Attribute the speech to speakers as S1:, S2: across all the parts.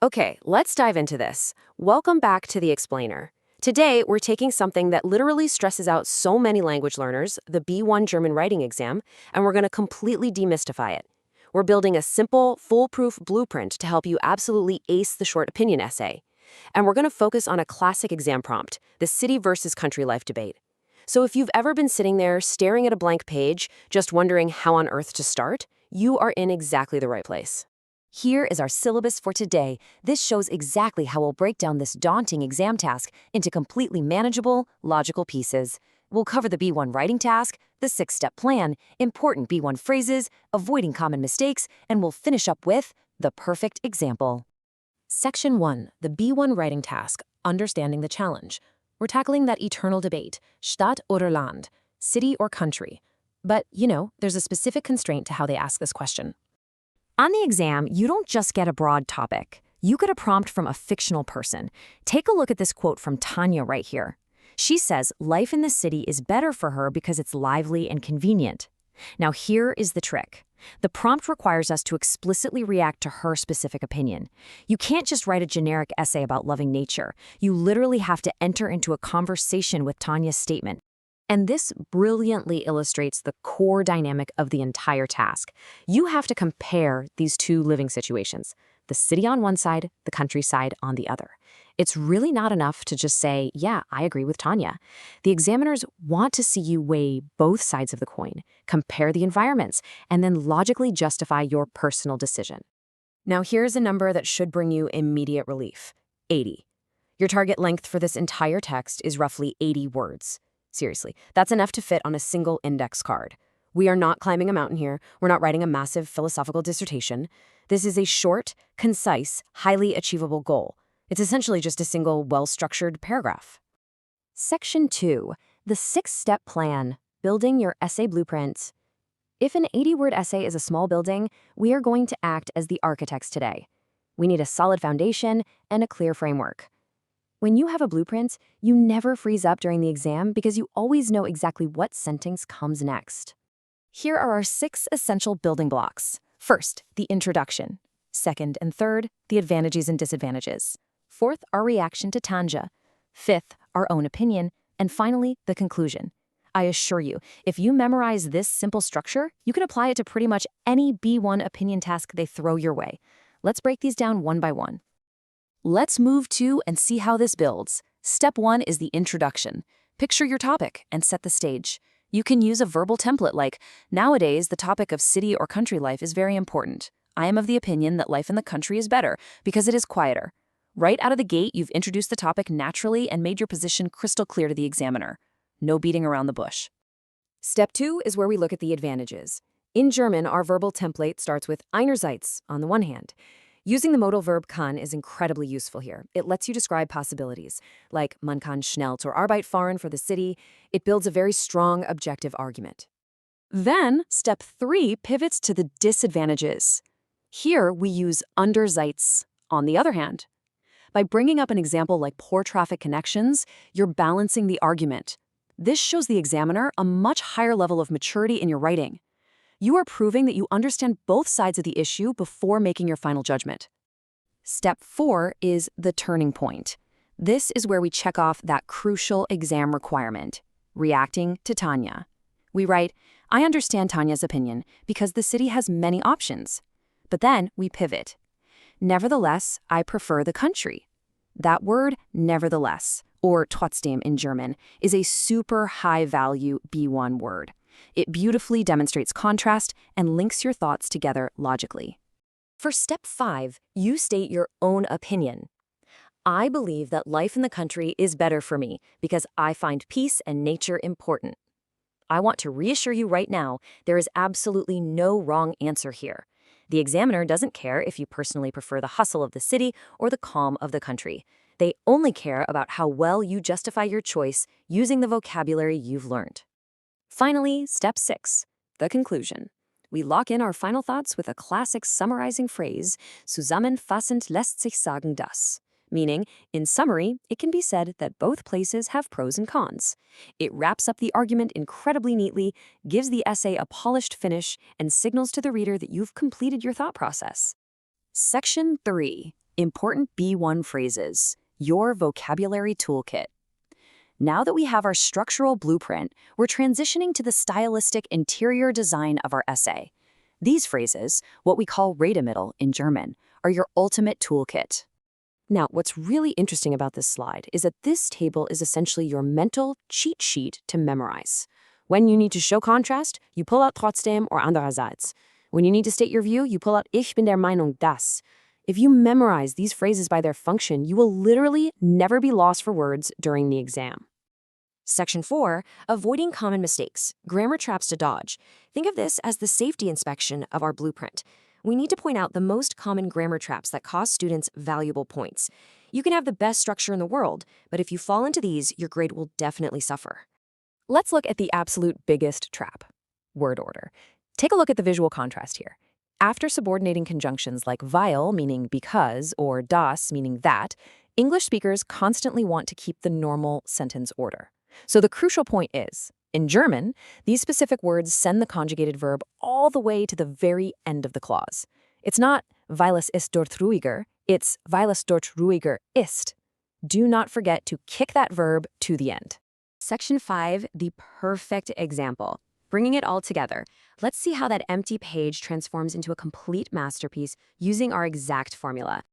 S1: Okay, let's dive into this. Welcome back to The Explainer. Today, we're taking something that literally stresses out so many language learners, the B1 German writing exam, and we're going to completely demystify it. We're building a simple, foolproof blueprint to help you absolutely ace the short opinion essay. And we're going to focus on a classic exam prompt, the city versus country life debate. So if you've ever been sitting there staring at a blank page, just wondering how on earth to start, you are in exactly the right place.
S2: Here is our syllabus for today. This shows exactly how we'll break down this daunting exam task into completely manageable, logical pieces. We'll cover the B1 writing task, the 6-step plan, important B1 phrases, avoiding common mistakes, and we'll finish up with the perfect example. Section 1, the B1 writing task, understanding the challenge. We're tackling that eternal debate, Stadt oder Land, city or country. But, there's a specific constraint to how they ask this question. On the exam, you don't just get a broad topic. You get a prompt from a fictional person. Take a look at this quote from Tanya right here. She says life in the city is better for her because it's lively and convenient. Now here is the trick. The prompt requires us to explicitly react to her specific opinion. You can't just write a generic essay about loving nature. You literally have to enter into a conversation with Tanya's statement. And this brilliantly illustrates the core dynamic of the entire task. You have to compare these two living situations, the city on one side, the countryside on the other. It's really not enough to just say, yeah, I agree with Tanya. The examiners want to see you weigh both sides of the coin, compare the environments, and then logically justify your personal decision. Now here's a number that should bring you immediate relief, 80. Your target length for this entire text is roughly 80 words. Seriously, that's enough to fit on a single index card. We are not climbing a mountain here. We're not writing a massive philosophical dissertation. This is a short, concise, highly achievable goal. It's essentially just a single, well-structured paragraph. Section 2, the 6-step plan, building your essay blueprint. If an 80-word essay is a small building, we are going to act as the architects today. We need a solid foundation and a clear framework. When you have a blueprint, you never freeze up during the exam because you always know exactly what sentence comes next. Here are our 6 essential building blocks. First, the introduction. Second and third, the advantages and disadvantages. Fourth, our reaction to Tanja. Fifth, our own opinion. And finally, the conclusion. I assure you, if you memorize this simple structure, you can apply it to pretty much any B1 opinion task they throw your way. Let's break these down one by one. Let's move to and see how this builds. Step 1 is the introduction. Picture your topic and set the stage. You can use a verbal template like, nowadays, the topic of city or country life is very important. I am of the opinion that life in the country is better because it is quieter. Right out of the gate, you've introduced the topic naturally and made your position crystal clear to the examiner. No beating around the bush. Step 2 is where we look at the advantages. In German, our verbal template starts with einerseits on the one hand. Using the modal verb kann is incredibly useful here. It lets you describe possibilities, like man kann schnell zur Arbeit fahren for the city. It builds a very strong objective argument. Then, step 3 pivots to the disadvantages. Here, we use underseits on the other hand. By bringing up an example like poor traffic connections, you're balancing the argument. This shows the examiner a much higher level of maturity in your writing. You are proving that you understand both sides of the issue before making your final judgment. Step 4 is the turning point. This is where we check off that crucial exam requirement, reacting to Tanya. We write, I understand Tanya's opinion because the city has many options. But then we pivot. Nevertheless, I prefer the country. That word, nevertheless, or trotzdem in German, is a super high-value B1 word. It beautifully demonstrates contrast and links your thoughts together logically. For step 5, you state your own opinion. I believe that life in the country is better for me because I find peace and nature important. I want to reassure you right now, there is absolutely no wrong answer here. The examiner doesn't care if you personally prefer the hustle of the city or the calm of the country. They only care about how well you justify your choice using the vocabulary you've learned. Finally, step 6, the conclusion. We lock in our final thoughts with a classic summarizing phrase, zusammenfassend lässt sich sagen das, meaning, in summary, it can be said that both places have pros and cons. It wraps up the argument incredibly neatly, gives the essay a polished finish, and signals to the reader that you've completed your thought process. Section 3, Important B1 phrases, your vocabulary toolkit. Now that we have our structural blueprint, we're transitioning to the stylistic interior design of our essay. These phrases, what we call Redemiddel in German, are your ultimate toolkit.
S1: Now, what's really interesting about this slide is that this table is essentially your mental cheat sheet to memorize. When you need to show contrast, you pull out trotzdem or andererseits. When you need to state your view, you pull out ich bin der Meinung, dass. If you memorize these phrases by their function, you will literally never be lost for words during the exam. Section 4, avoiding common mistakes, grammar traps to dodge. Think of this as the safety inspection of our blueprint. We need to point out the most common grammar traps that cost students valuable points. You can have the best structure in the world, but if you fall into these, your grade will definitely suffer.
S2: Let's look at the absolute biggest trap, word order. Take a look at the visual contrast here. After subordinating conjunctions like weil, meaning because, or das, meaning that, English speakers constantly want to keep the normal sentence order. So the crucial point is, in German, these specific words send the conjugated verb all the way to the very end of the clause. It's not weil es ist dort ruhiger, it's weil es dort ruhiger ist. Do not forget to kick that verb to the end.
S1: Section 5, the perfect example. Bringing it all together, let's see how that empty page transforms into a complete masterpiece using our exact formula.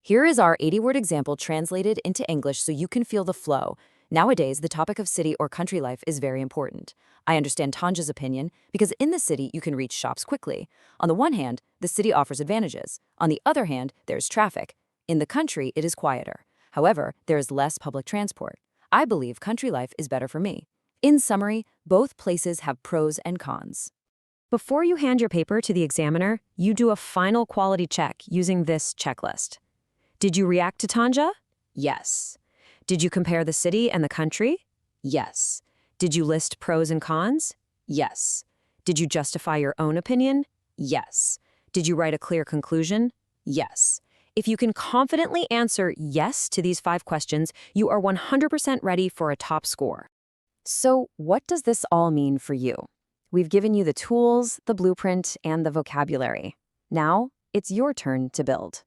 S1: Here is our 80-word example translated into English so you can feel the flow. Nowadays, the topic of city or country life is very important. I understand Tanja's opinion because in the city you can reach shops quickly. On the one hand, the city offers advantages. On the other hand, there's traffic. In the country, it is quieter. However, there is less public transport. I believe country life is better for me. In summary, both places have pros and cons. Before you hand your paper to the examiner, you do a final quality check using this checklist. Did you react to Tanja? Yes. Did you compare the city and the country? Yes. Did you list pros and cons? Yes. Did you justify your own opinion? Yes. Did you write a clear conclusion? Yes. If you can confidently answer yes to these 5 questions, you are 100% ready for a top score. So, what does this all mean for you? We've given you the tools, the blueprint, and the vocabulary. Now, it's your turn to build.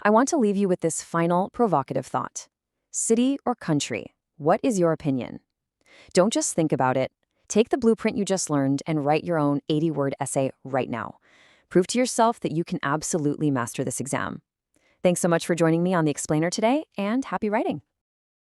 S1: I want to leave you with this final provocative thought. City or country, what is your opinion? Don't just think about it. Take the blueprint you just learned and write your own 80-word essay right now. Prove to yourself that you can absolutely master this exam. Thanks so much for joining me on The Explainer today, and happy writing!